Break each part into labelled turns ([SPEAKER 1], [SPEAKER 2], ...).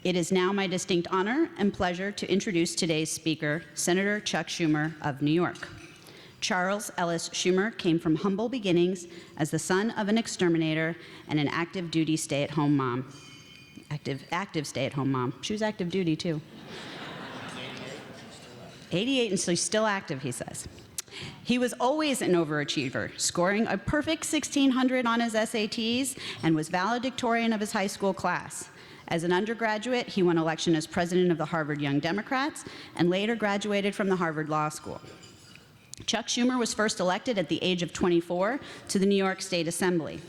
[SPEAKER 1] It is now my distinct honor and pleasure to introduce today's speaker, Senator Chuck Schumer of New York. Charles Ellis Schumer came from humble beginnings as the son of an exterminator and an active duty stay-at-home mom. Active stay-at-home mom. She was active duty too. 88 and so she's still active, he says. He was always an overachiever, scoring a perfect 1600 on his SATs and was valedictorian of his high school class. As an undergraduate, he won election as president of the Harvard Young Democrats and later graduated from the Harvard Law School. Chuck Schumer was first elected at the age of 24 to the New York State Assembly.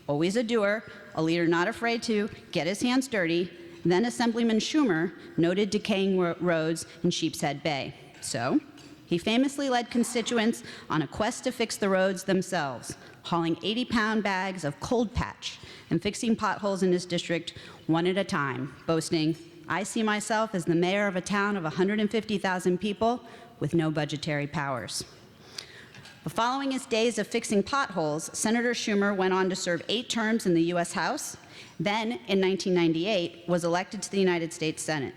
[SPEAKER 1] Always a doer, a leader not afraid to get his hands dirty, then Assemblyman Schumer noted decaying roads in Sheepshead Bay. So, he famously led constituents on a quest to fix the roads themselves, hauling 80-pound bags of cold patch and fixing potholes in his district one at a time, boasting, "I see myself as the mayor of a town of 150,000 people with no budgetary powers." But following his days of fixing potholes, Senator Schumer went on to serve 8 terms in the U.S. House, then, in 1998, was elected to the United States Senate.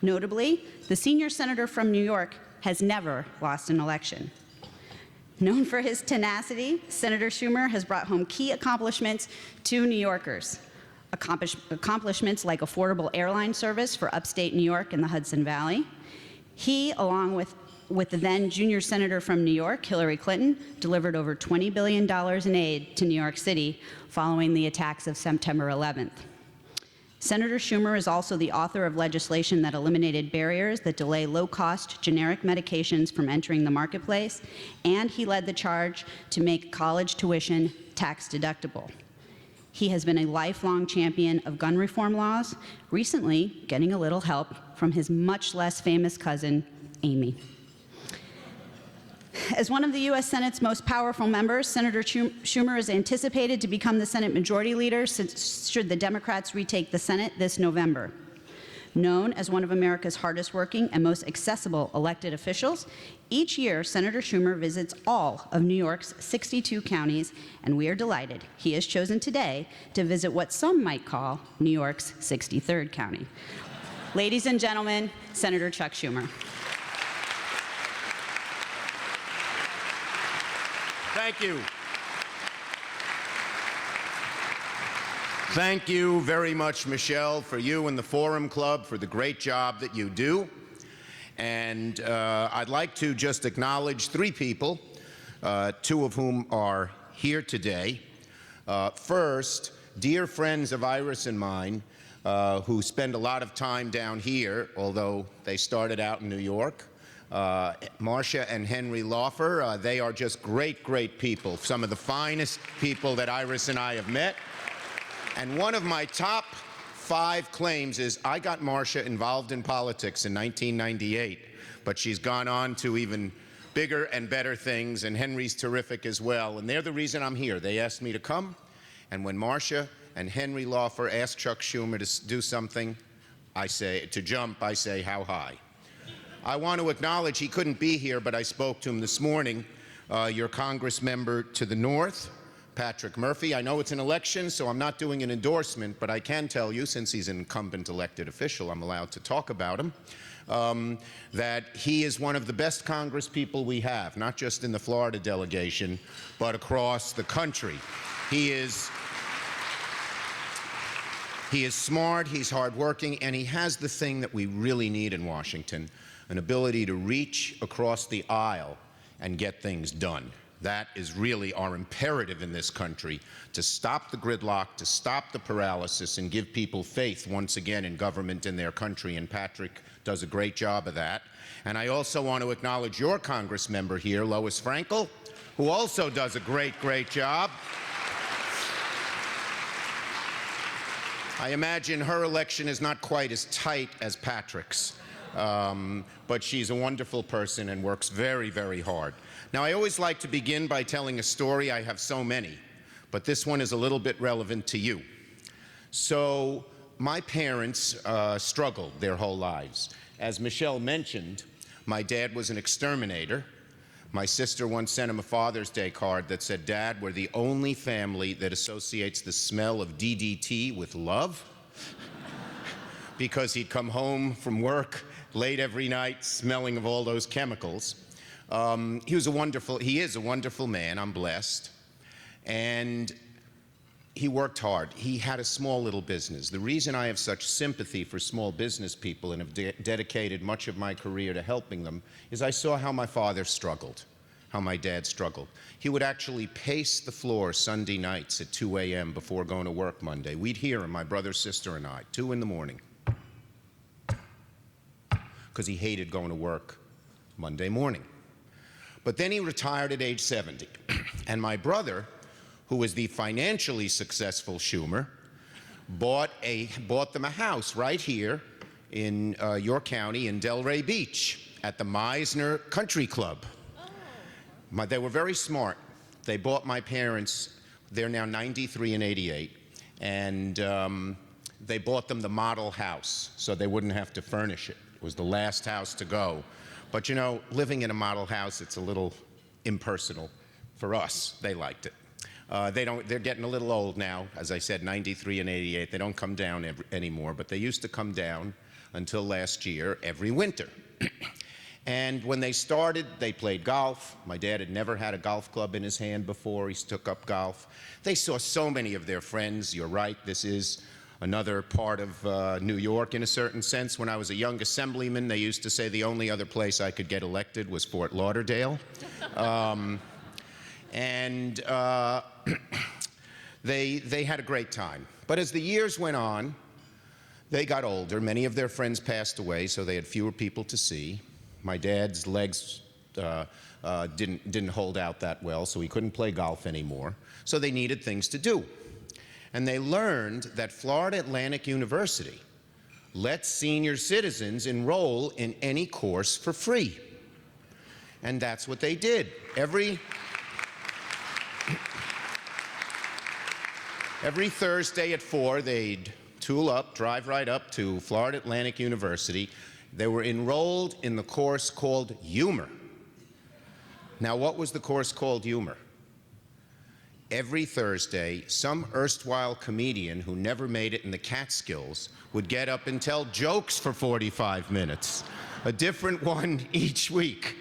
[SPEAKER 1] Notably, the senior senator from New York has never lost an election. Known for his tenacity, Senator Schumer has brought home key accomplishments to New Yorkers. Accomplishments like affordable airline service for upstate New York and the Hudson Valley. He, along with the then junior senator from New York, Hillary Clinton, delivered over $20 billion in aid to New York City following the attacks of September 11th. Senator Schumer is also the author of legislation that eliminated barriers that delay low-cost generic medications from entering the marketplace, and he led the charge to make college tuition tax deductible. He has been a lifelong champion of gun reform laws, recently getting a little help from his much less famous cousin, Amy. As one of the U.S. Senate's most powerful members, Senator Schumer is anticipated to become the Senate Majority Leader should the Democrats retake the Senate this November. Known as one of America's hardest working and most accessible elected officials, each year Senator Schumer visits all of New York's 62 counties, and we are delighted he has chosen today to visit what some might call New York's 63rd county. Ladies and gentlemen, Senator Chuck Schumer.
[SPEAKER 2] Thank you. Thank you very much, Michelle, for you and the Forum Club for the great job that you do. And I'd like to just acknowledge 3 people, 2 of whom are here today. First, dear friends of Iris and mine, who spend a lot of time down here, although they started out in New York. Marcia and Henry Laufer, they are just great, great people, some of the finest people that Iris and I have met. And one of my top 5 claims is I got Marcia involved in politics in 1998, but she's gone on to even bigger and better things, and Henry's terrific as well, and they're the reason I'm here. They asked me to come, and when Marcia and Henry Laufer asked Chuck Schumer to do something, I say, to jump, I say, how high? I want to acknowledge he couldn't be here, but I spoke to him this morning, your Congress member to the north, Patrick Murphy. I know it's an election, so I'm not doing an endorsement, but I can tell you, since he's an incumbent elected official, I'm allowed to talk about him, that he is one of the best Congress people we have, not just in the Florida delegation, but across the country. He is smart, he's hardworking, and he has the thing that we really need in Washington, an ability to reach across the aisle and get things done. That is really our imperative in this country, to stop the gridlock, to stop the paralysis, and give people faith once again in government in their country, and Patrick does a great job of that. And I also want to acknowledge your Congress member here, Lois Frankel, who also does a great, great job. I imagine her election is not quite as tight as Patrick's. But she's a wonderful person and works very, very hard. Now, I always like to begin by telling a story. I have so many, but this one is a little bit relevant to you. So, my parents struggled their whole lives. As Michelle mentioned, my dad was an exterminator. My sister once sent him a Father's Day card that said, "Dad, we're the only family that associates the smell of DDT with love." because he'd come home from work late every night smelling of all those chemicals. He is a wonderful man, I'm blessed. And he worked hard. He had a small little business. The reason I have such sympathy for small business people and have dedicated much of my career to helping them is I saw how my father struggled, how my dad struggled. He would actually pace the floor Sunday nights at 2 a.m. before going to work Monday. We'd hear him, my brother, sister, and I, 2 in the morning, because he hated going to work Monday morning. But then he retired at age 70, and my brother, who was the financially successful Schumer, bought them a house right here in York County in Delray Beach at the Meisner Country Club. They were very smart. They bought my parents, they're now 93 and 88, and they bought them the model house so they wouldn't have to furnish it. It was the last house to go. But you know, living in a model house, it's a little impersonal. For us, they liked it. They're getting a little old now, as I said, 93 and 88. They don't come down anymore, but they used to come down until last year every winter. And when they started, they played golf. My dad had never had a golf club in his hand before. He took up golf. They saw so many of their friends. You're right, this is another part of New York in a certain sense. When I was a young assemblyman, they used to say the only other place I could get elected was Fort Lauderdale. They had a great time. But as the years went on, they got older. Many of their friends passed away, so they had fewer people to see. My dad's legs didn't hold out that well, so he couldn't play golf anymore. So they needed things to do. And they learned that Florida Atlantic University lets senior citizens enroll in any course for free. And that's what they did. Every Thursday at 4, they'd tool up, drive right up to Florida Atlantic University. They were enrolled in the course called humor. Now, what was the course called humor? Every Thursday, some erstwhile comedian who never made it in the Catskills would get up and tell jokes for 45 minutes, a different one each week.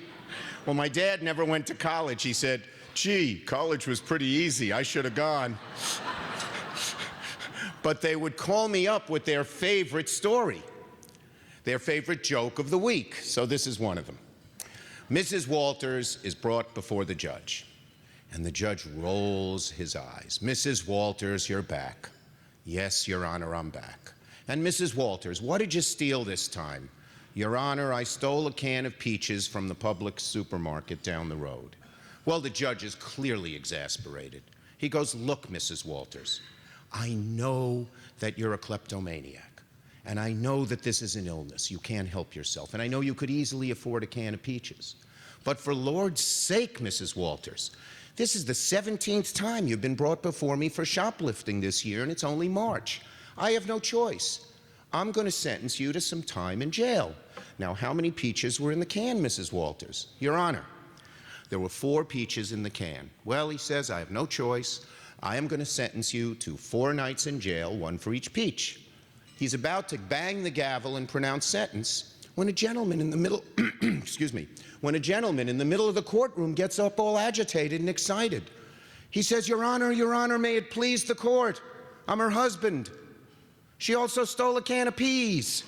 [SPEAKER 2] Well, my dad never went to college. He said, "Gee, college was pretty easy. I should have gone." But they would call me up with their favorite story, their favorite joke of the week. So this is one of them. Mrs. Walters is brought before the judge, and the judge rolls his eyes. "Mrs. Walters, you're back." "Yes, Your Honor, I'm back." "And Mrs. Walters, what did you steal this time?" "Your Honor, I stole a can of peaches from the public supermarket down the road." Well, the judge is clearly exasperated. He goes, "Look, Mrs. Walters, I know that you're a kleptomaniac, and I know that this is an illness. You can't help yourself, and I know you could easily afford a can of peaches. But for Lord's sake, Mrs. Walters, this is the 17th time you've been brought before me for shoplifting this year, and it's only March. I have no choice. I'm going to sentence you to some time in jail." Now, how many peaches were in the can, Mrs. Walters? "Your Honor, there were 4 peaches in the can." "Well," he says, "I have no choice. I am going to sentence you to 4 nights in jail, 1 for each peach." He's about to bang the gavel and pronounce sentence when a gentleman in the middle, when a gentleman in the middle of the courtroom gets up all agitated and excited. He says, Your Honor, may it please the court. I'm her husband. She also stole a can of peas."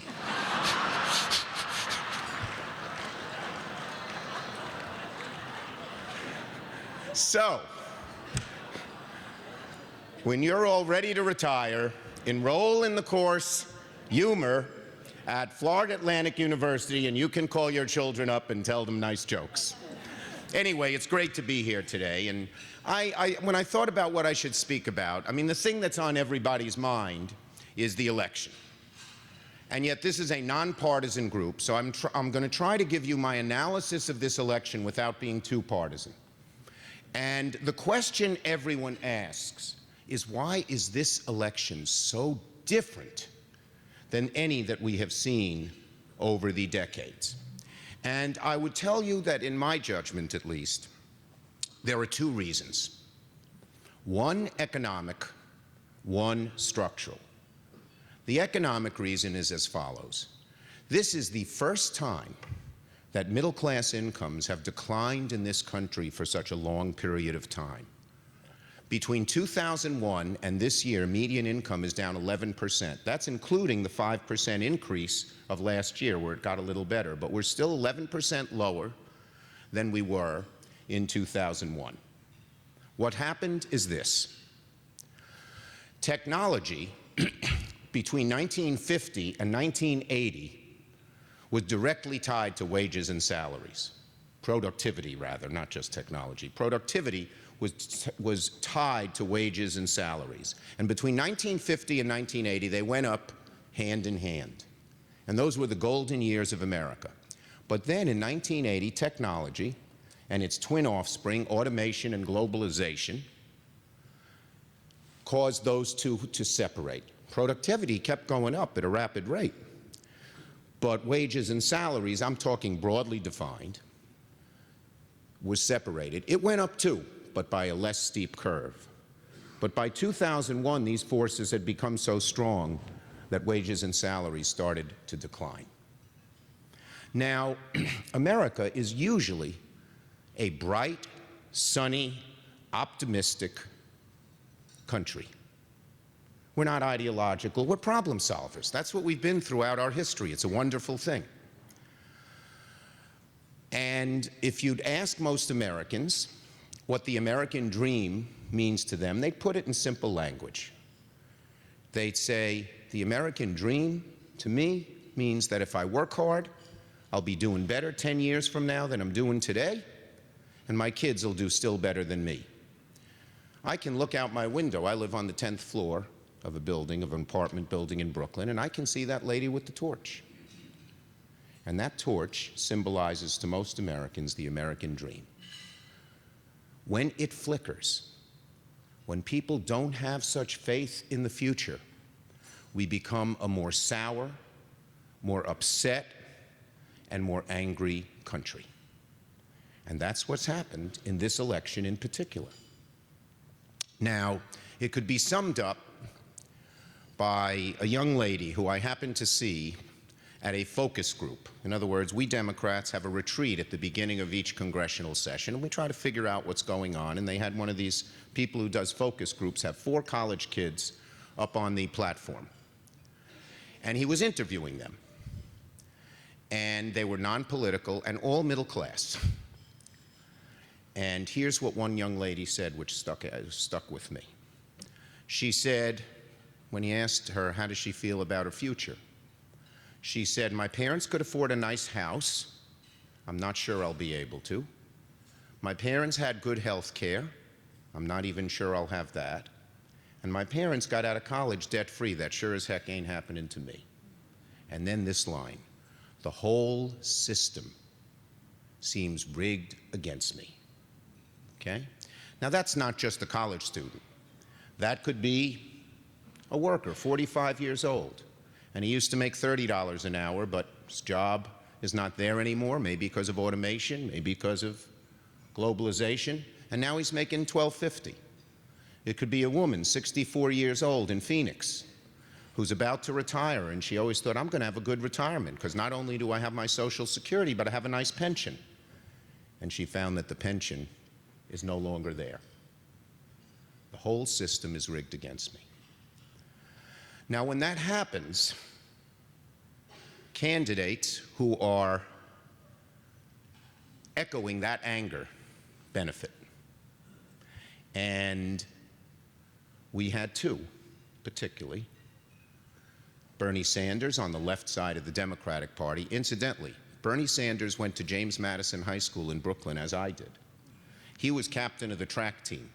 [SPEAKER 2] So, when you're all ready to retire, enroll in the course humor at Florida Atlantic University, and you can call your children up and tell them nice jokes. Anyway, it's great to be here today, and when I thought about what I should speak about, I mean, the thing that's on everybody's mind is the election. And yet this is a nonpartisan group, so I'm going to try to give you my analysis of this election without being too partisan. And the question everyone asks is, why is this election so different than any that we have seen over the decades? And I would tell you that, in my judgment at least, there are 2 reasons. One economic, one structural. The economic reason is as follows. This is the first time that middle-class incomes have declined in this country for such a long period of time. Between 2001 and this year, median income is down 11%. That's including the 5% increase of last year, where it got a little better, but we're still 11% lower than we were in 2001. What happened is this. Technology between 1950 and 1980 was directly tied to wages and salaries. Productivity, rather, not just technology. Productivity was tied to wages and salaries. And between 1950 and 1980, they went up hand in hand. And those were the golden years of America. But then in 1980, technology and its twin offspring, automation and globalization, caused those two to separate. Productivity kept going up at a rapid rate. But wages and salaries, I'm talking broadly defined, was separated. It went up too, but by a less steep curve. But by 2001, these forces had become so strong that wages and salaries started to decline. Now, America is usually a bright, sunny, optimistic country. We're not ideological, we're problem solvers. That's what we've been throughout our history. It's a wonderful thing. And if you'd ask most Americans what the American dream means to them, they'd put it in simple language. They'd say, the American dream, to me, means that if I work hard, I'll be doing better 10 years from now than I'm doing today, and my kids will do still better than me. I can look out my window. I live on the 10th floor of a building, of an apartment building in Brooklyn, and I can see that lady with the torch. And that torch symbolizes to most Americans the American dream. When it flickers, when people don't have such faith in the future, we become a more sour, more upset, and more angry country. And that's what's happened in this election in particular. Now, it could be summed up by a young lady who I happened to see at a focus group. In other words, we Democrats have a retreat at the beginning of each congressional session, and we try to figure out what's going on. And they had one of these people who does focus groups have 4 college kids up on the platform. And he was interviewing them. And they were non-political and all middle class. And here's what one young lady said, which stuck with me. She said, when he asked her how does she feel about her future, she said, my parents could afford a nice house. I'm not sure I'll be able to. My parents had good health care. I'm not even sure I'll have that. And my parents got out of college debt-free. That sure as heck ain't happening to me. And then this line, the whole system seems rigged against me. Okay? Now that's not just a college student. That could be a worker, 45 years old. And he used to make $30 an hour, but his job is not there anymore, maybe because of automation, maybe because of globalization, and now he's making $12.50. It could be a woman, 64 years old in Phoenix, who's about to retire, and she always thought, I'm going to have a good retirement, because not only do I have my Social Security, but I have a nice pension. And she found that the pension is no longer there. The whole system is rigged against me. Now, when that happens, candidates who are echoing that anger benefit. And we had 2, particularly. Bernie Sanders on the left side of the Democratic Party. Incidentally, Bernie Sanders went to James Madison High School in Brooklyn, as I did. He was captain of the track team.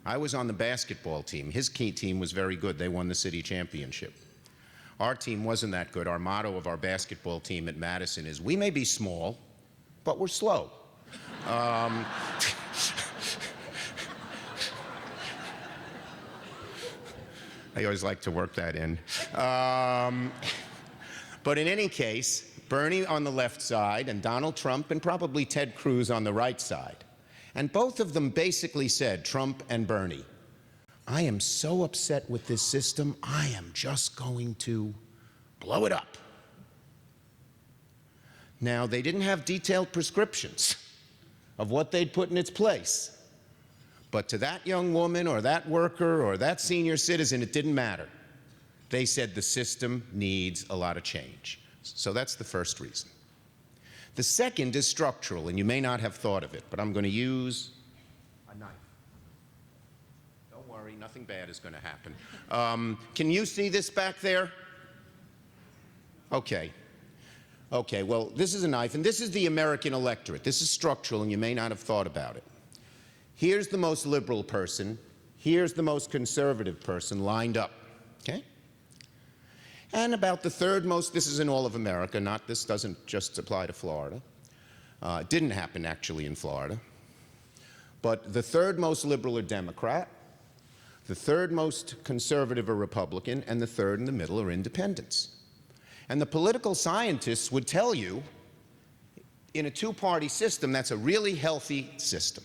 [SPEAKER 2] I was on the basketball team. His key team was very good. They won the city championship. Our team wasn't that good. Our motto of our basketball team at Madison is, we may be small, but we're slow. I always like to work that in. But in any case, Bernie on the left side and Donald Trump and probably Ted Cruz on the right side. And both of them basically said, Trump and Bernie, I am so upset with this system, I am just going to blow it up. Now, they didn't have detailed prescriptions of what they'd put in its place. But to that young woman or that worker or that senior citizen, it didn't matter. They said the system needs a lot of change. So that's the first reason. The second is structural, and you may not have thought of it, but I'm going to use a knife. Don't worry, nothing bad is going to happen. Can you see this back there? Okay. Okay, well, this is a knife, and this is the American electorate. This is structural, and you may not have thought about it. Here's the most liberal person. Here's the most conservative person lined up, okay? And about the third most, this is in all of America, this doesn't just apply to Florida. It didn't happen actually in Florida. But the third most liberal are Democrat, the third most conservative are Republican, and the third in the middle are independents. And the political scientists would tell you, in a two-party system, that's a really healthy system.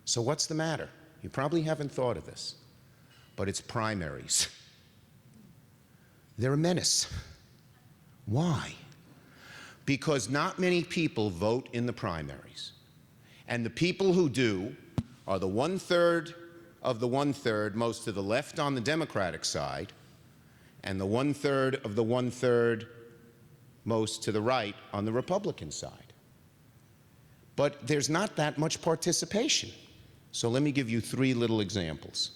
[SPEAKER 2] So what's the matter? You probably haven't thought of this, but it's primaries. They're a menace. Why? Because not many people vote in the primaries. And the people who do are the one-third of the one-third most to the left on the Democratic side, and the one-third of the one-third most to the right on the Republican side. But there's not that much participation. So let me give you three little examples.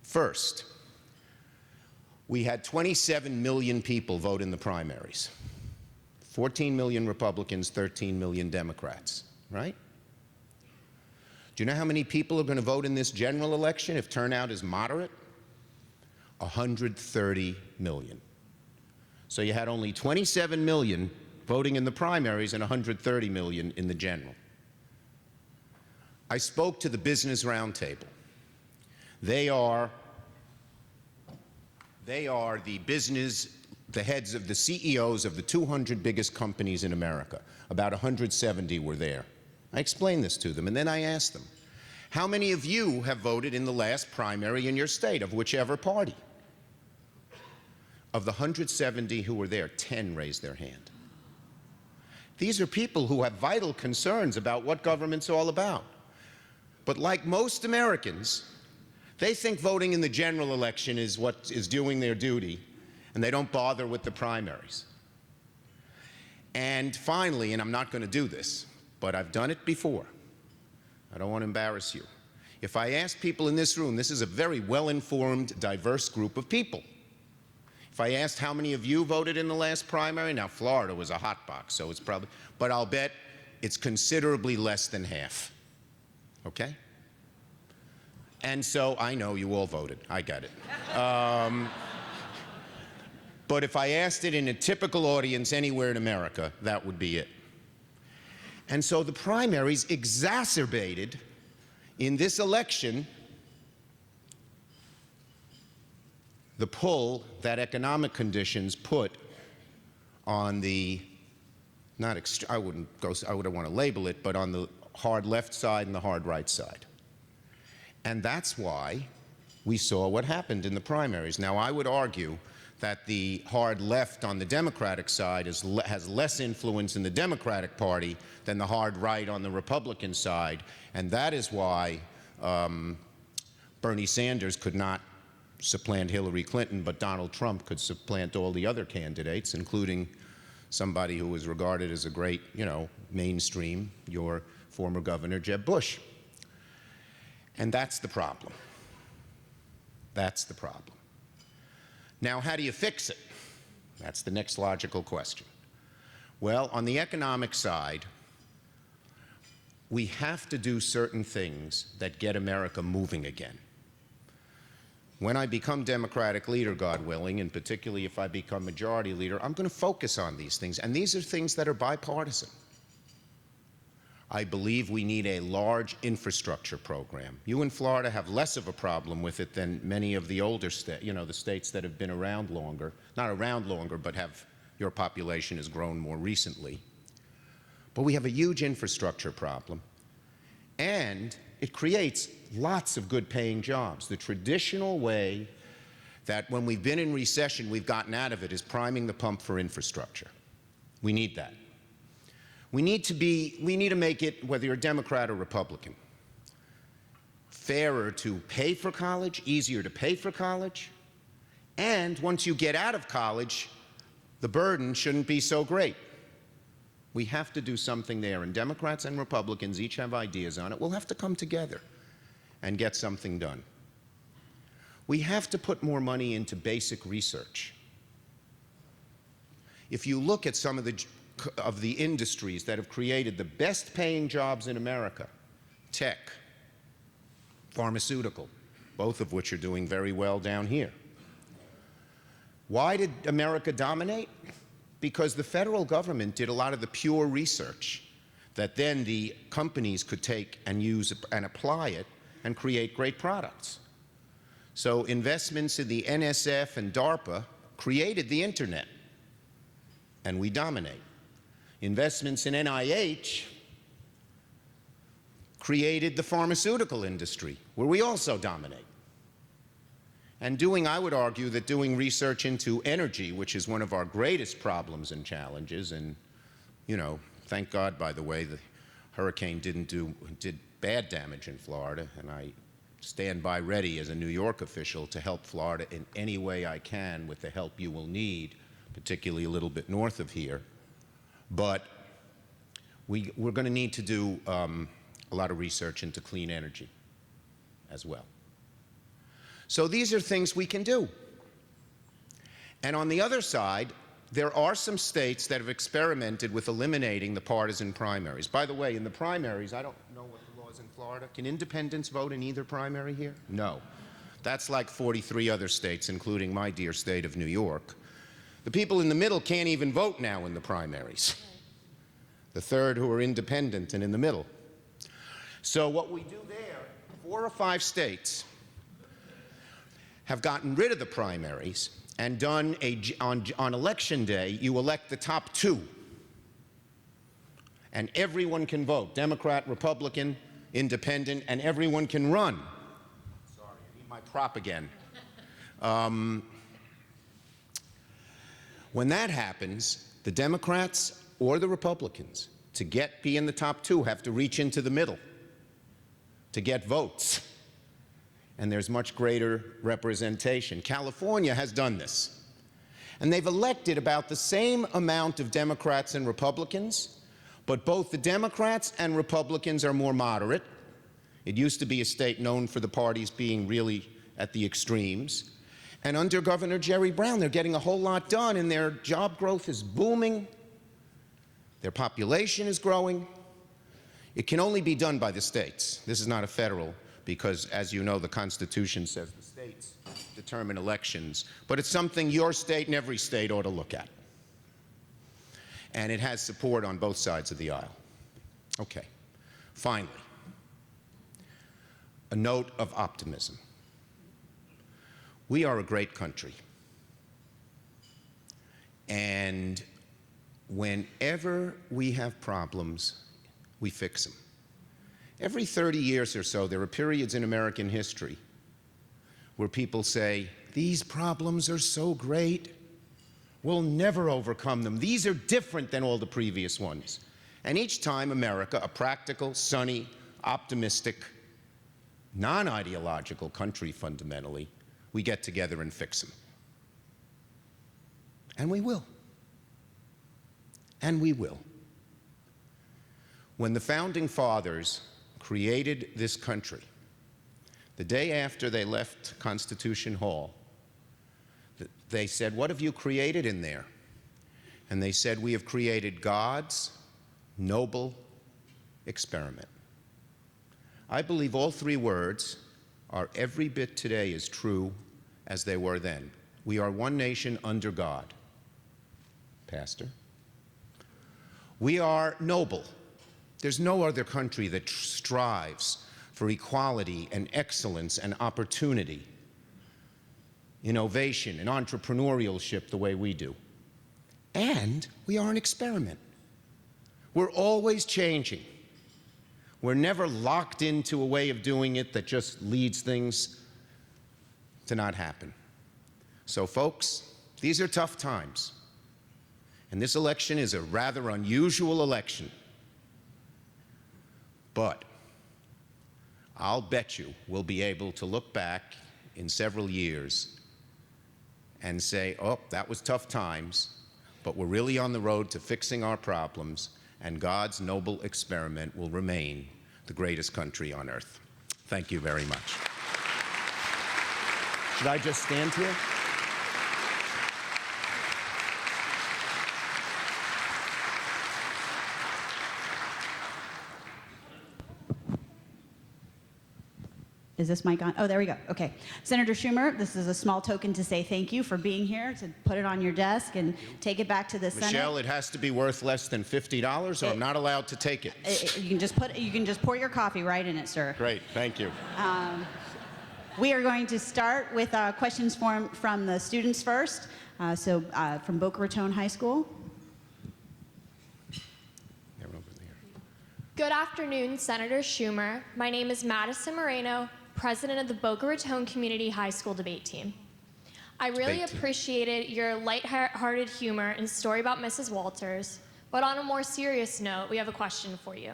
[SPEAKER 2] First, we had 27 million people vote in the primaries. 14 million Republicans, 13 million Democrats, right? Do you know how many people are going to vote in this general election if turnout is moderate? 130 million. So you had only 27 million voting in the primaries and 130 million in the general. I spoke to the Business Roundtable. They are the heads of the CEOs of the 200 biggest companies in America. About 170 were there. I explained this to them, and then I asked them, how many of you have voted in the last primary in your state, of whichever party? Of the 170 who were there, 10 raised their hand. These are people who have vital concerns about what government's all about. But like most Americans, they think voting in the general election is what is doing their duty, and they don't bother with the primaries. And finally, and I'm not going to do this, but I've done it before. I don't want to embarrass you. If I ask people in this room, this is a very well-informed, diverse group of people. If I asked how many of you voted in the last primary, now Florida was a hot box, so it's probably, but I'll bet it's considerably less than half, okay? And so I know you all voted, I got it. But if I asked it in a typical audience anywhere in America, that would be it. And so the primaries exacerbated in this election the pull that economic conditions put on the, I wouldn't want to label it, but on the hard left side and the hard right side. And that's why we saw what happened in the primaries. Now, I would argue that the hard left on the Democratic side has less influence in the Democratic Party than the hard right on the Republican side, and that is why Bernie Sanders could not supplant Hillary Clinton, but Donald Trump could supplant all the other candidates, including somebody who was regarded as a great, mainstream, your former governor, Jeb Bush. And that's the problem. That's the problem. Now, how do you fix it? That's the next logical question. Well, on the economic side, we have to do certain things that get America moving again. When I become Democratic leader, God willing, and particularly if I become majority leader, I'm going to focus on these things. And these are things that are bipartisan. I believe we need a large infrastructure program. You in Florida have less of a problem with it than many of the older states, the states that have been around longer. Not around longer, but your population has grown more recently. But we have a huge infrastructure problem. And it creates lots of good-paying jobs. The traditional way that when we've been in recession, we've gotten out of it is priming the pump for infrastructure. We need that. We need to make it, whether you're a Democrat or Republican, fairer to pay for college, easier to pay for college, and once you get out of college, the burden shouldn't be so great. We have to do something there, and Democrats and Republicans each have ideas on it. We'll have to come together and get something done. We have to put more money into basic research. If you look at some of the industries that have created the best paying jobs in America, tech, pharmaceutical, both of which are doing very well down here. Why did America dominate? Because the federal government did a lot of the pure research that then the companies could take and use and apply it and create great products. So investments in the NSF and DARPA created the internet, and we dominate. Investments in NIH created the pharmaceutical industry, where we also dominate. And I would argue that doing research into energy, which is one of our greatest problems and challenges, and, thank God, by the way, the hurricane did bad damage in Florida, and I stand by ready as a New York official to help Florida in any way I can with the help you will need, particularly a little bit north of here. But we're going to need to do a lot of research into clean energy as well. So these are things we can do. And on the other side, there are some states that have experimented with eliminating the partisan primaries. By the way, in the primaries, I don't know what the law is in Florida. Can independents vote in either primary here? No. That's like 43 other states, including my dear state of New York. The people in the middle can't even vote now in the primaries. The third who are independent and in the middle. So what we do there, 4 or 5 states have gotten rid of the primaries and done on election day, you elect the top 2. And everyone can vote, Democrat, Republican, Independent, and everyone can run. Sorry, I need my prop again. When that happens, the Democrats or the Republicans, to be in the top 2, have to reach into the middle to get votes. And there's much greater representation. California has done this. And they've elected about the same amount of Democrats and Republicans, but both the Democrats and Republicans are more moderate. It used to be a state known for the parties being really at the extremes. And under Governor Jerry Brown, they're getting a whole lot done, and their job growth is booming. Their population is growing. It can only be done by the states. This is not a federal, because, as you know, the Constitution says the states determine elections. But it's something your state and every state ought to look at. And it has support on both sides of the aisle. Okay. Finally, a note of optimism. We are a great country. And whenever we have problems, we fix them. Every 30 years or so, there are periods in American history where people say, these problems are so great, we'll never overcome them. These are different than all the previous ones. And each time America, a practical, sunny, optimistic, non-ideological country fundamentally, we get together and fix them. And we will. And we will. When the Founding Fathers created this country, the day after they left Constitution Hall, they said, what have you created in there? And they said, we have created God's noble experiment. I believe all 3 words are every bit today as true as they were then. We are one nation under God. Pastor? We are noble. There's no other country that strives for equality and excellence and opportunity, innovation and entrepreneurship the way we do. And we are an experiment. We're always changing. We're never locked into a way of doing it that just leads things to not happen. So, folks, these are tough times. And this election is a rather unusual election. But I'll bet you we'll be able to look back in several years and say, oh, that was tough times, but we're really on the road to fixing our problems, and God's noble experiment will remain the greatest country on earth. Thank you very much. Should I just stand here?
[SPEAKER 1] Is this mic on? Oh, there we go. Okay. Senator Schumer, this is a small token to say thank you for being here, to put it on your desk and take it back to the Senate.
[SPEAKER 2] Michelle, it has to be worth less than $50 or I'm not allowed to take it.
[SPEAKER 1] You can just pour your coffee right in it, sir.
[SPEAKER 2] Great, thank you.
[SPEAKER 1] We are going to start with questions from the students first. From Boca Raton High School.
[SPEAKER 2] They're over there.
[SPEAKER 3] Good afternoon, Senator Schumer. My name is Madison Moreno, president of the Boca Raton Community High School debate team. I really appreciated your lighthearted humor and story about Mrs. Walters, but on a more serious note, we have a question for you.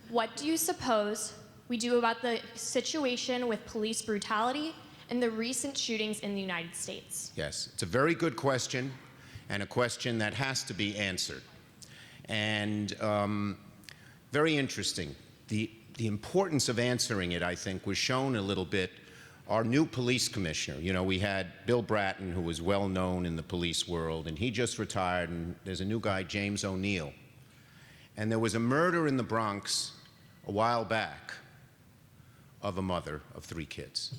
[SPEAKER 3] What do you suppose we do about the situation with police brutality and the recent shootings in the United States?
[SPEAKER 2] Yes, it's a very good question, and a question that has to be answered. And very interesting. The importance of answering it, I think, was shown a little bit. Our new police commissioner, you know, we had Bill Bratton, who was well known in the police world, and he just retired, and there's a new guy, James O'Neill. And there was a murder in the Bronx a while back of a mother of 3 kids.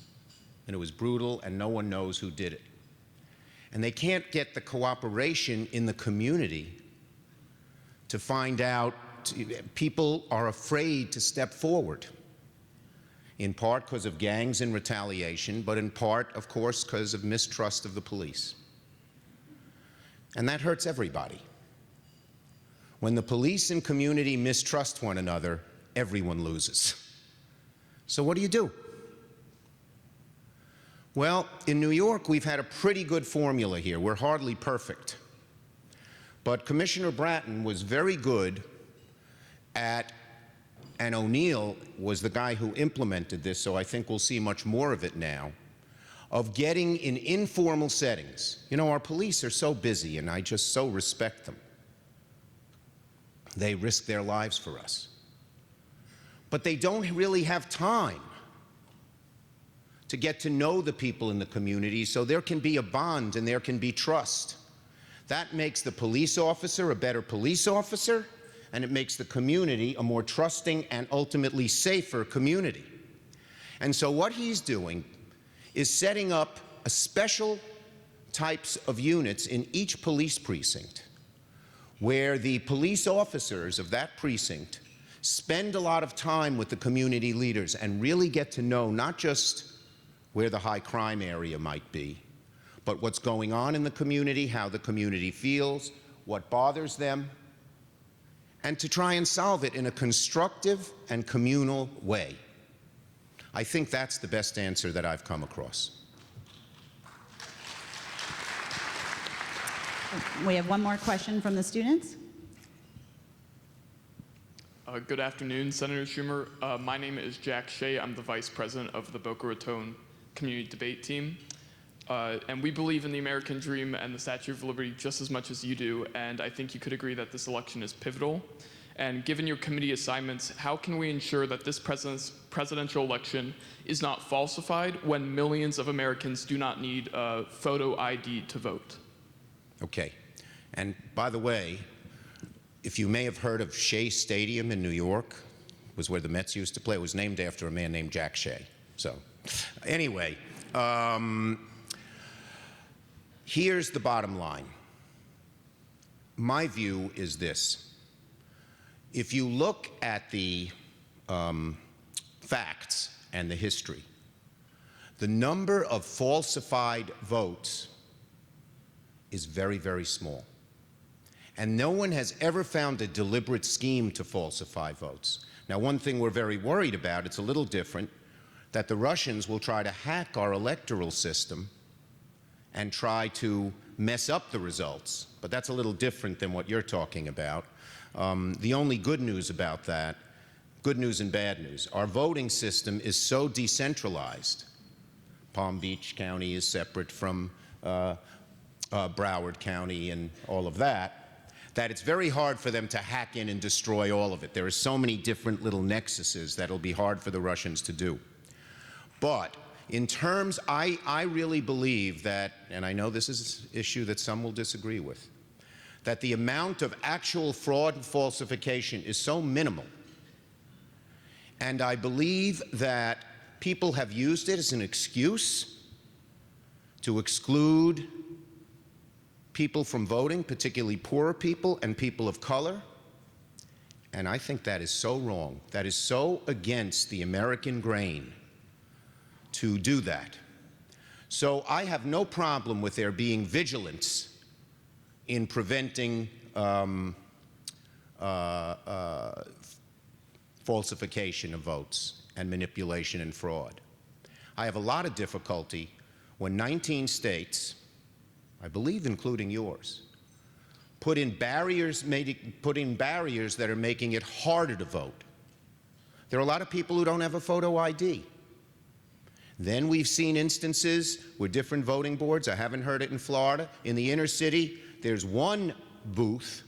[SPEAKER 2] And it was brutal, and no one knows who did it. And they can't get the cooperation in the community to find out. People are afraid to step forward, in part because of gangs and retaliation, but in part, of course, because of mistrust of the police. And that hurts everybody. When the police and community mistrust one another, everyone loses. So what do you do? Well, in New York, we've had a pretty good formula here. We're hardly perfect. But Commissioner Bratton was very good and O'Neill was the guy who implemented this, so I think we'll see much more of it now, of getting in informal settings. You know, our police are so busy, and I just so respect them. They risk their lives for us. But they don't really have time to get to know the people in the community, so there can be a bond and there can be trust. That makes the police officer a better police officer, and it makes the community a more trusting and ultimately safer community. And so what he's doing is setting up a special types of units in each police precinct where the police officers of that precinct spend a lot of time with the community leaders and really get to know not just where the high crime area might be, but what's going on in the community, how the community feels, what bothers them, and to try and solve it in a constructive and communal way. I think that's the best answer that I've come across.
[SPEAKER 1] We have one more question from the students.
[SPEAKER 4] Good afternoon, Senator Schumer. My name is Jack Shea. I'm the vice president of the Boca Raton Community Debate Team. And we believe in the American dream and the Statue of Liberty just as much as you do, and I think you could agree that this election is pivotal. And given your committee assignments, how can we ensure that this presidential election is not falsified when millions of Americans do not need a photo ID to vote?
[SPEAKER 2] Okay. And by the way, if you may have heard of Shea Stadium in New York, was where the Mets used to play. It was named after a man named Jack Shea. So anyway, here's the bottom line. My view is this. If you look at the facts and the history, the number of falsified votes is very, very small. And no one has ever found a deliberate scheme to falsify votes. Now, one thing we're very worried about, it's a little different, that the Russians will try to hack our electoral system and try to mess up the results. But that's a little different than what you're talking about. The only good news about that, good news and bad news, our voting system is so decentralized. Palm Beach County is separate from Broward County and all of that, that it's very hard for them to hack in and destroy all of it. There are so many different little nexuses that it'll be hard for the Russians to do. But in terms, I really believe that, and I know this is an issue that some will disagree with, that the amount of actual fraud and falsification is so minimal. And I believe that people have used it as an excuse to exclude people from voting, particularly poorer people and people of color. And I think that is so wrong. That is so against the American grain to do that. So I have no problem with there being vigilance in preventing falsification of votes and manipulation and fraud. I have a lot of difficulty when 19 states, I believe including yours, put in barriers that are making it harder to vote. There are a lot of people who don't have a photo ID. Then we've seen instances with different voting boards. I haven't heard it in Florida. In the inner city, there's one booth,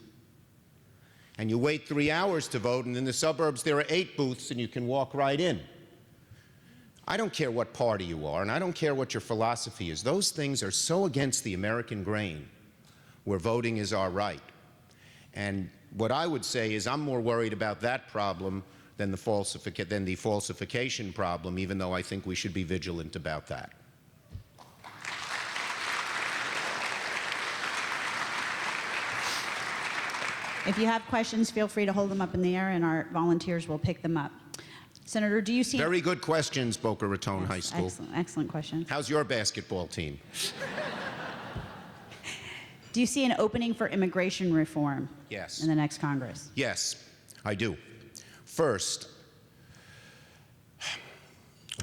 [SPEAKER 2] and you wait 3 hours to vote, and in the suburbs there are 8 booths, and you can walk right in. I don't care what party you are, and I don't care what your philosophy is. Those things are so against the American grain, where voting is our right. And what I would say is I'm more worried about that problem than the falsification problem, even though I think we should be vigilant about that.
[SPEAKER 1] If you have questions, feel free to hold them up in the air, and our volunteers will pick them up. Senator, do you see...
[SPEAKER 2] Very good questions, Boca Raton
[SPEAKER 1] Yes,
[SPEAKER 2] High School.
[SPEAKER 1] excellent question.
[SPEAKER 2] How's your basketball team?
[SPEAKER 1] Do you see an opening for immigration reform
[SPEAKER 2] Yes.
[SPEAKER 1] in the next Congress?
[SPEAKER 2] Yes, I do. First,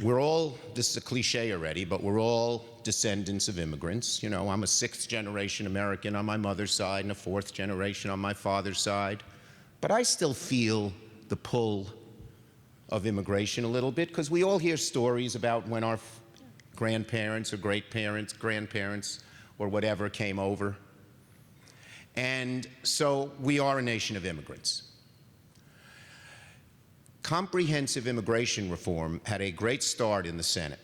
[SPEAKER 2] we're all, this is a cliche already, but we're all descendants of immigrants. You know, I'm a 6th-generation American on my mother's side and a 4th generation on my father's side. But I still feel the pull of immigration a little bit, because we all hear stories about when our grandparents or great-parents, grandparents, or whatever came over. And so we are a nation of immigrants. Comprehensive immigration reform had a great start in the Senate.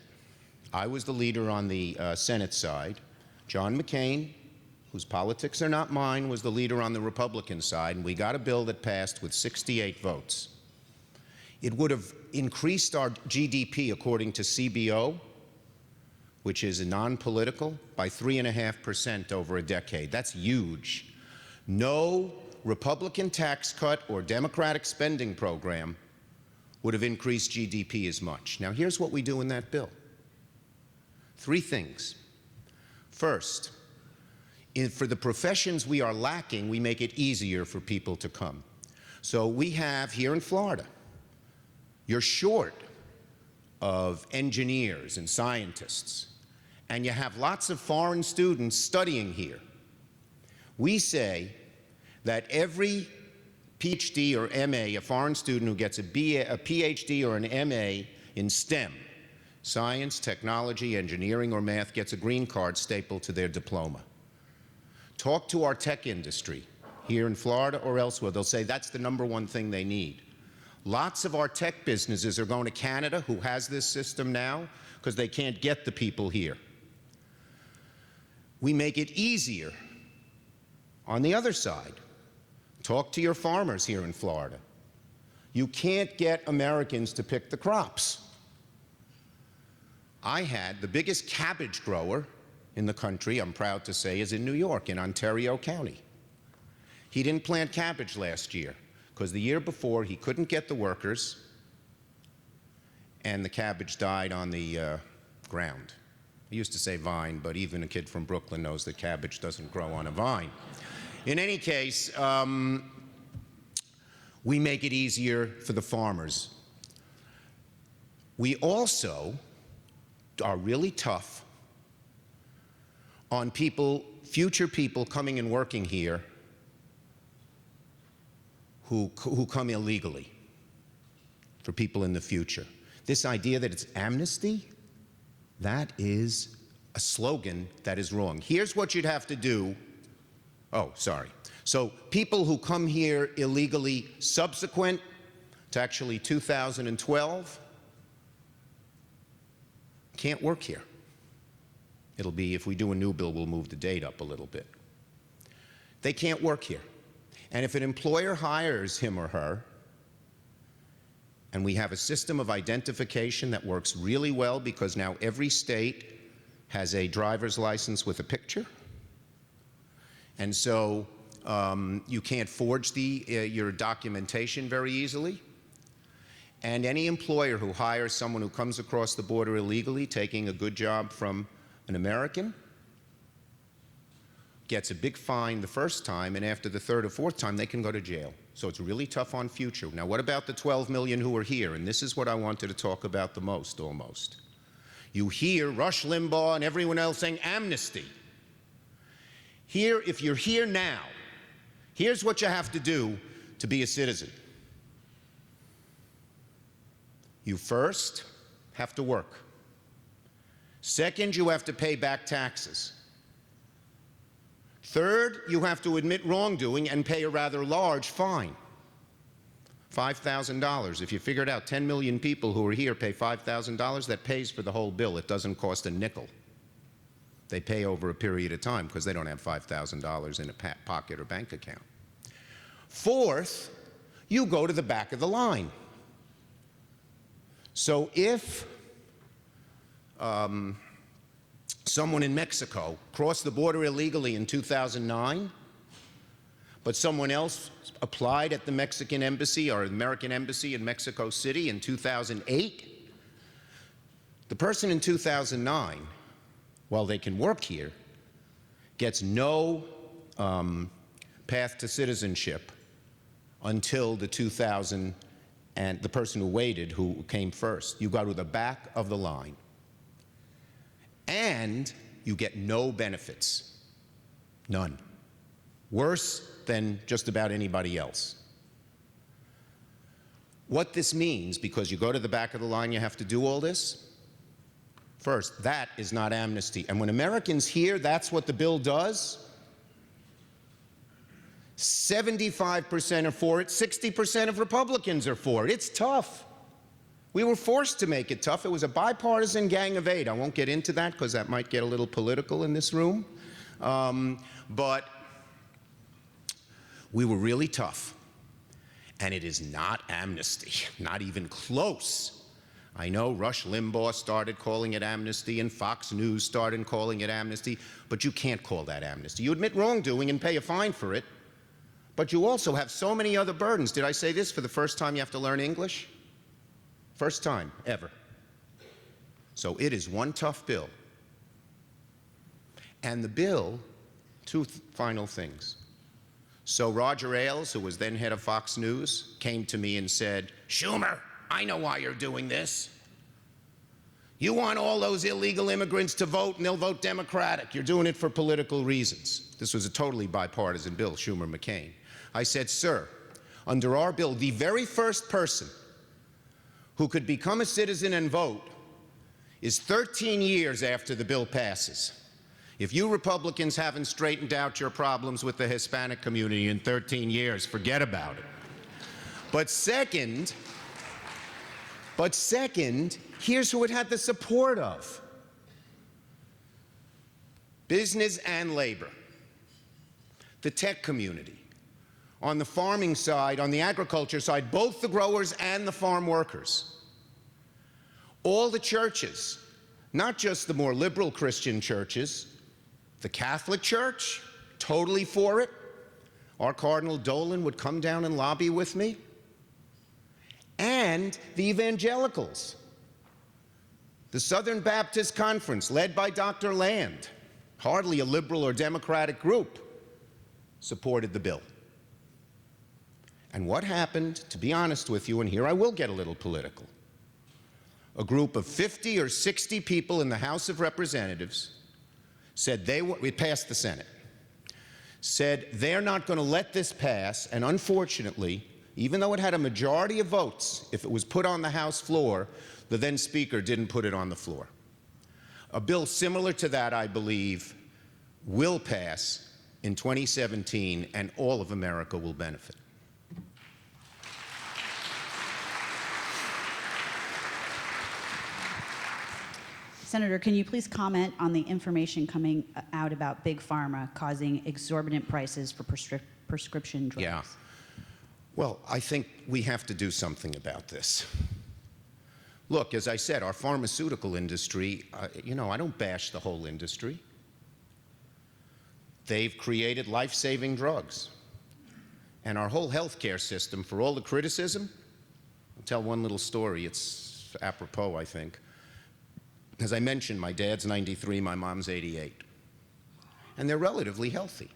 [SPEAKER 2] I was the leader on the Senate side. John McCain, whose politics are not mine, was the leader on the Republican side, and we got a bill that passed with 68 votes. It would have increased our GDP, according to CBO, which is non-political, by 3.5% over a decade. That's huge. No Republican tax cut or Democratic spending program would have increased GDP as much. Now, here's what we do in that bill. 3 things. First, for the professions we are lacking, we make it easier for people to come. So we have here in Florida, you're short of engineers and scientists, and you have lots of foreign students studying here. We say that every PhD or MA, a foreign student who gets a PhD or an MA in STEM, science, technology, engineering, or math, gets a green card stapled to their diploma. Talk to our tech industry here in Florida or elsewhere. They'll say that's the #1 thing they need. Lots of our tech businesses are going to Canada, who has this system now, because they can't get the people here. We make it easier. On the other side, talk to your farmers here in Florida. You can't get Americans to pick the crops. I had the biggest cabbage grower in the country, I'm proud to say, is in New York, in Ontario County. He didn't plant cabbage last year because the year before he couldn't get the workers, and the cabbage died on the ground. I used to say vine, but even a kid from Brooklyn knows that cabbage doesn't grow on a vine. In any case, We make it easier for the farmers. We also are really tough on people, future people coming and working here who come illegally, for people in the future. This idea that it's amnesty, that is a slogan that is wrong. Here's what you'd have to do. Oh, sorry. So people who come here illegally subsequent to actually 2012 can't work here. It'll be, if we do a new bill, we'll move the date up a little bit. They can't work here. And if an employer hires him or her, and we have a system of identification that works really well because now every state has a driver's license with a picture, and so you can't forge your documentation very easily. And any employer who hires someone who comes across the border illegally, taking a good job from an American, gets a big fine the first time, and after the third or fourth time, they can go to jail. So it's really tough on future. Now, what about the 12 million who are here? And this is what I wanted to talk about the most, almost. You hear Rush Limbaugh and everyone else saying amnesty. Here, if you're here now, here's what you have to do to be a citizen. You first have to work. Second, you have to pay back taxes. Third, you have to admit wrongdoing and pay a rather large fine. $5,000. If you figure it out, 10 million people who are here pay $5,000, that pays for the whole bill. It doesn't cost a nickel. They pay over a period of time because they don't have $5,000 in a pocket or bank account. Fourth, you go to the back of the line. So if someone in Mexico crossed the border illegally in 2009, but someone else applied at the Mexican embassy or American embassy in Mexico City in 2008, the person in 2009, while they can work here, gets no path to citizenship until the 2000 and the person who waited, who came first. You go to the back of the line. And you get no benefits. None. Worse than just about anybody else. What this means, because you go to the back of the line, you have to do all this. First, that is not amnesty. And when Americans hear that's what the bill does, 75% are for it, 60% of Republicans are for it. It's tough. We were forced to make it tough. It was a bipartisan Gang of 8. I won't get into that because that might get a little political in this room. But we were really tough. And it is not amnesty, not even close. I know Rush Limbaugh started calling it amnesty and Fox News started calling it amnesty, but you can't call that amnesty. You admit wrongdoing and pay a fine for it, but you also have so many other burdens. Did I say this? For the first time you have to learn English? First time ever. So it is one tough bill. And the bill, two final things. So Roger Ailes, who was then head of Fox News, came to me and said, Schumer, I know why you're doing this. You want all those illegal immigrants to vote and they'll vote Democratic. You're doing it for political reasons. This was a totally bipartisan bill, Schumer-McCain. I said, sir, under our bill, the very first person who could become a citizen and vote is 13 years after the bill passes. If you Republicans haven't straightened out your problems with the Hispanic community in 13 years, forget about it. But second, here's who it had the support of. Business and labor. The tech community. On the farming side, on the agriculture side, both the growers and the farm workers. All the churches, not just the more liberal Christian churches, the Catholic Church, totally for it. Our Cardinal Dolan would come down and lobby with me. And the evangelicals. The Southern Baptist Conference, led by Dr. Land, hardly a liberal or Democratic group, supported the bill. And what happened, to be honest with you, and here I will get a little political, a group of 50 or 60 people in the House of Representatives said we passed the Senate, said they're not going to let this pass, and unfortunately, even though it had a majority of votes, if it was put on the House floor, the then Speaker didn't put it on the floor. A bill similar to that, I believe, will pass in 2017, and all of America will benefit.
[SPEAKER 1] Senator, can you please comment on the information coming out about Big Pharma causing exorbitant prices for prescription drugs?
[SPEAKER 2] Yeah. Well, I think we have to do something about this. Look, as I said, our pharmaceutical industry, you know, I don't bash the whole industry. They've created life-saving drugs. And our whole healthcare system, for all the criticism, I'll tell one little story. It's apropos, I think. As I mentioned, my dad's 93, my mom's 88. And they're relatively healthy.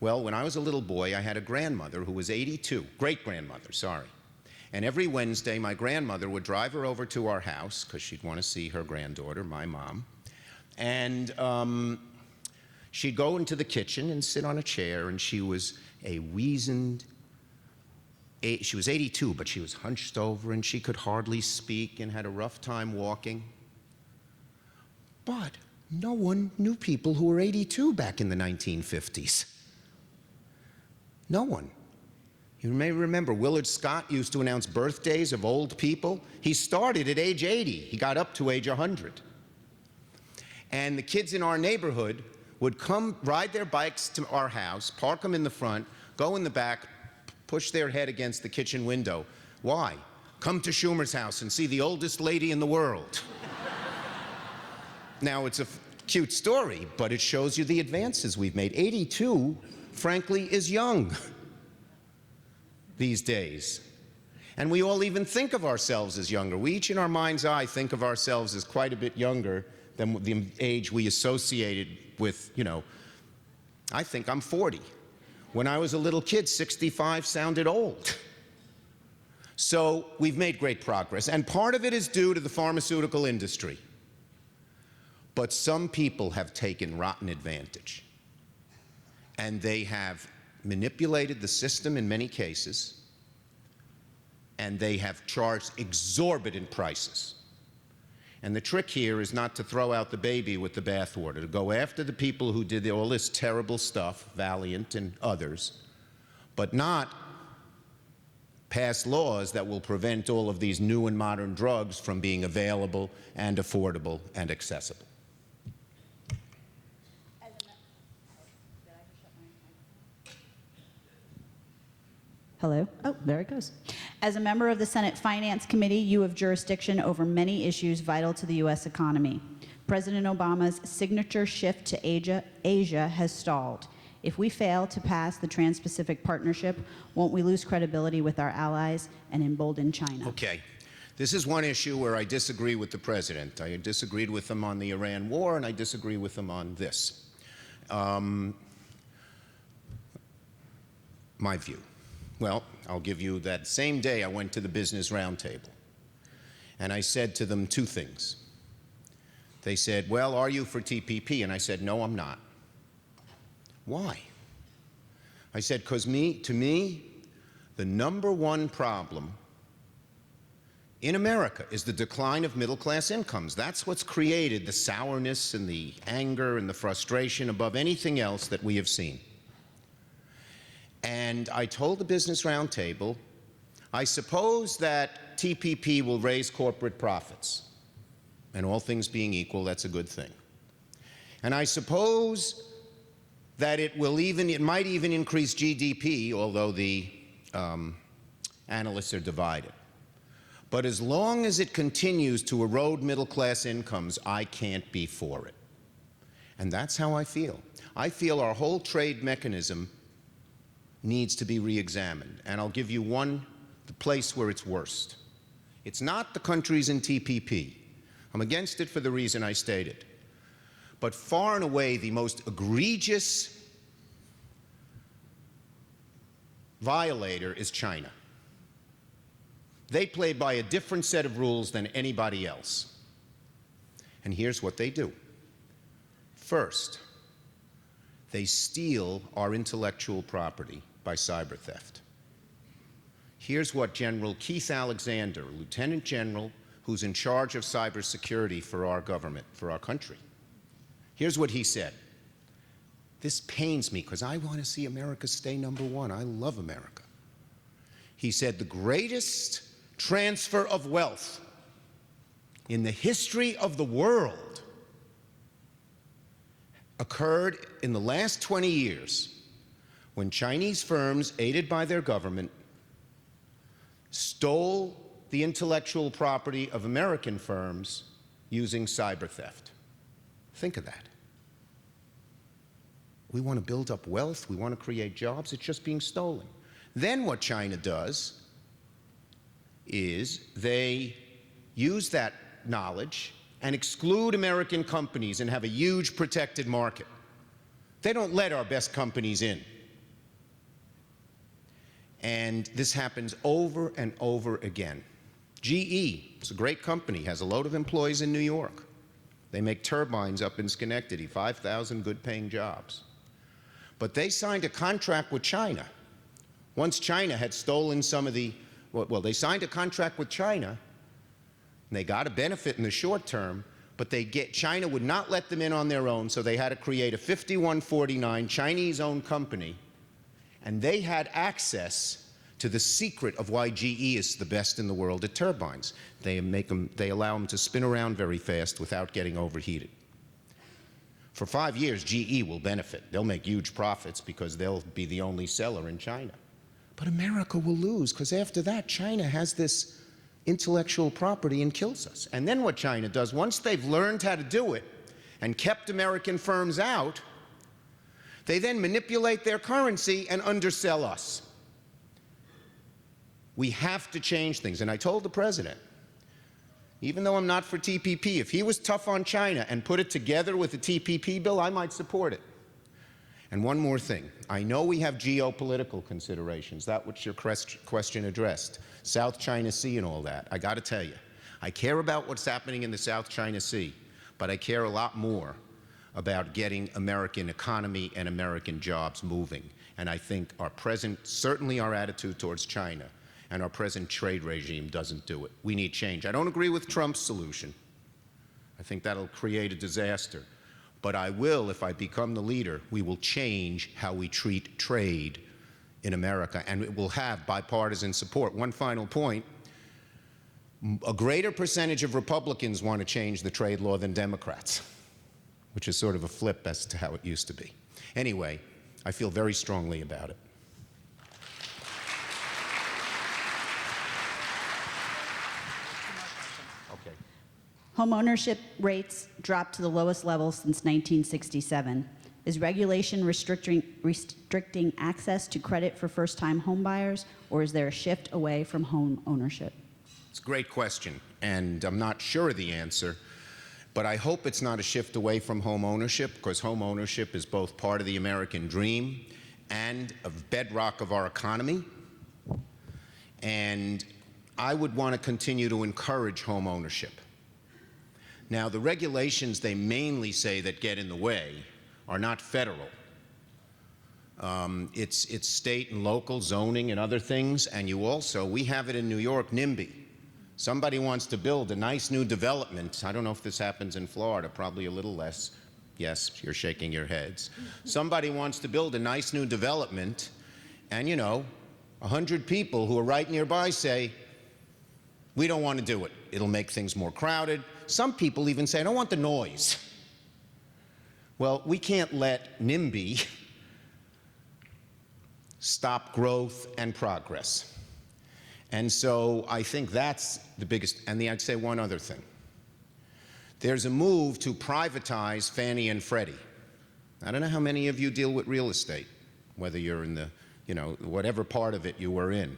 [SPEAKER 2] Well, when I was a little boy, I had a grandmother who was 82, great-grandmother, sorry. And every Wednesday, my grandmother would drive her over to our house, because she'd want to see her granddaughter, my mom. And she'd go into the kitchen and sit on a chair, and she was a weazened, she was 82, but she was hunched over, and she could hardly speak and had a rough time walking. But no one knew people who were 82 back in the 1950s. No one. You may remember Willard Scott used to announce birthdays of old people. He started at age 80. He got up to age 100. And the kids in our neighborhood would come, ride their bikes to our house, park them in the front, go in the back, push their head against the kitchen window. Why? Come to Schumer's house and see the oldest lady in the world. Now, it's a cute story, but it shows you the advances we've made. 82, frankly, is young these days. And we all even think of ourselves as younger. We each in our mind's eye think of ourselves as quite a bit younger than the age we associated with, you know. I think I'm 40. When I was a little kid, 65 sounded old. So we've made great progress, and part of it is due to the pharmaceutical industry. But some people have taken rotten advantage, and they have manipulated the system in many cases, and they have charged exorbitant prices. And the trick here is not to throw out the baby with the bathwater, to go after the people who did all this terrible stuff, Valiant and others, but not pass laws that will prevent all of these new and modern drugs from being available and affordable and accessible.
[SPEAKER 1] Hello? Oh, there it goes. As a member of the Senate Finance Committee, you have jurisdiction over many issues vital to the U.S. economy. President Obama's signature shift to Asia has stalled. If we fail to pass the Trans-Pacific Partnership, won't we lose credibility with our allies and embolden China?
[SPEAKER 2] Okay. This is one issue where I disagree with the president. I disagreed with him on the Iran war, and I disagree with him on this. My view. Well, I'll give you that same day I went to the Business Roundtable, and I said to them two things. They said, well, are you for TPP? And I said, no, I'm not. Why? I said, because to me, the #1 problem in America is the decline of middle-class incomes. That's what's created the sourness and the anger and the frustration above anything else that we have seen. And I told the Business Roundtable, I suppose that TPP will raise corporate profits. And all things being equal, that's a good thing. And I suppose that it might even increase GDP, although the analysts are divided. But as long as it continues to erode middle-class incomes, I can't be for it. And that's how I feel. I feel our whole trade mechanism needs to be re-examined. And I'll give you the place where it's worst. It's not the countries in TPP. I'm against it for the reason I stated. But far and away, the most egregious violator is China. They play by a different set of rules than anybody else. And here's what they do. First, they steal our intellectual property by cyber theft. Here's what General Keith Alexander, Lieutenant General who's in charge of cybersecurity for our government, for our country, here's what he said. This pains me because I want to see America stay #1. I love America. He said the greatest transfer of wealth in the history of the world occurred in the last 20 years when Chinese firms, aided by their government, stole the intellectual property of American firms using cyber theft. Think of that. We want to build up wealth, we want to create jobs, it's just being stolen. Then what China does is they use that knowledge and exclude American companies and have a huge protected market. They don't let our best companies in. And this happens over and over again. GE, it's a great company, has a load of employees in New York. They make turbines up in Schenectady, 5,000 good-paying jobs. But they signed a contract with China. Once China had stolen some of the, well, they signed a contract with China, and they got a benefit in the short term, but China would not let them in on their own, so they had to create a 5149 Chinese-owned company, and they had access to the secret of why GE is the best in the world at turbines. They allow them to spin around very fast without getting overheated. For 5 years, GE will benefit. They'll make huge profits because they'll be the only seller in China. But America will lose because after that, China has this intellectual property and kills us. And then what China does, once they've learned how to do it and kept American firms out, they then manipulate their currency and undersell us. We have to change things. And I told the president, even though I'm not for TPP, if he was tough on China and put it together with the TPP bill, I might support it. And one more thing. I know we have geopolitical considerations, that which your question addressed, South China Sea and all that. I got to tell you, I care about what's happening in the South China Sea, but I care a lot more about getting American economy and American jobs moving. And I think certainly our attitude towards China and our present trade regime doesn't do it. We need change. I don't agree with Trump's solution. I think that'll create a disaster. But I will, if I become the leader, we will change how we treat trade in America, and it will have bipartisan support. One final point. A greater percentage of Republicans want to change the trade law than Democrats, which is sort of a flip as to how it used to be. Anyway, I feel very strongly about it.
[SPEAKER 1] Homeownership rates dropped to the lowest level since 1967. Is regulation restricting access to credit for first-time homebuyers, or is there a shift away from home ownership?
[SPEAKER 2] It's a great question, and I'm not sure of the answer, but I hope it's not a shift away from home ownership, because home ownership is both part of the American dream and a bedrock of our economy. And I would want to continue to encourage home ownership. Now, the regulations they mainly say that get in the way are not federal. It's state and local zoning and other things, and we have it in New York, NIMBY. Somebody wants to build a nice new development. I don't know if this happens in Florida, probably a little less. Yes, you're shaking your heads. Somebody wants to build a nice new development, and 100 people who are right nearby say, we don't want to do it. It'll make things more crowded. Some people even say, I don't want the noise. Well, we can't let NIMBY stop growth and progress. And so I think that's the biggest, and I'd say one other thing. There's a move to privatize Fannie and Freddie. I don't know how many of you deal with real estate, whether you're in the, whatever part of it you were in.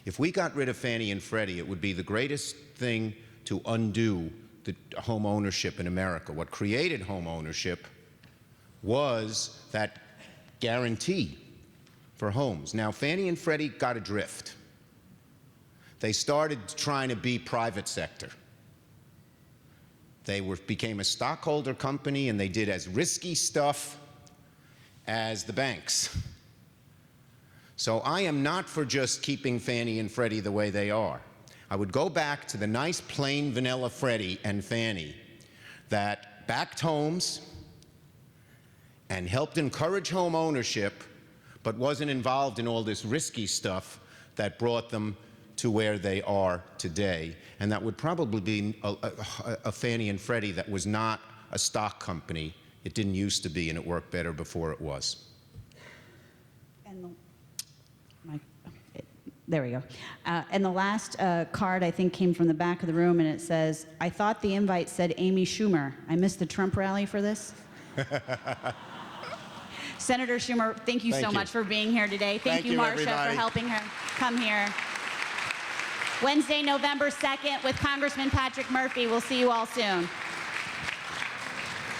[SPEAKER 2] If we got rid of Fannie and Freddie, it would be the greatest thing to undo the home ownership in America. What created home ownership was that guarantee for homes. Now, Fannie and Freddie got adrift. They started trying to be private sector. They became a stockholder company, and they did as risky stuff as the banks. So I am not for just keeping Fannie and Freddie the way they are. I would go back to the nice, plain, vanilla Freddie and Fannie that backed homes and helped encourage home ownership, but wasn't involved in all this risky stuff that brought them to where they are today. And that would probably be a Fannie and Freddie that was not a stock company. It didn't used to be, and it worked better before it was.
[SPEAKER 1] And there we go. And the last card, I think, came from the back of the room, and it says, "I thought the invite said Amy Schumer. I missed the Trump rally for this." Senator Schumer, thank you so much for being here today. Thank you, Marcia,
[SPEAKER 2] everybody.
[SPEAKER 1] for helping her come here. Wednesday, November 2nd, with Congressman Patrick Murphy. We'll see you all soon.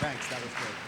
[SPEAKER 2] Thanks, that was great.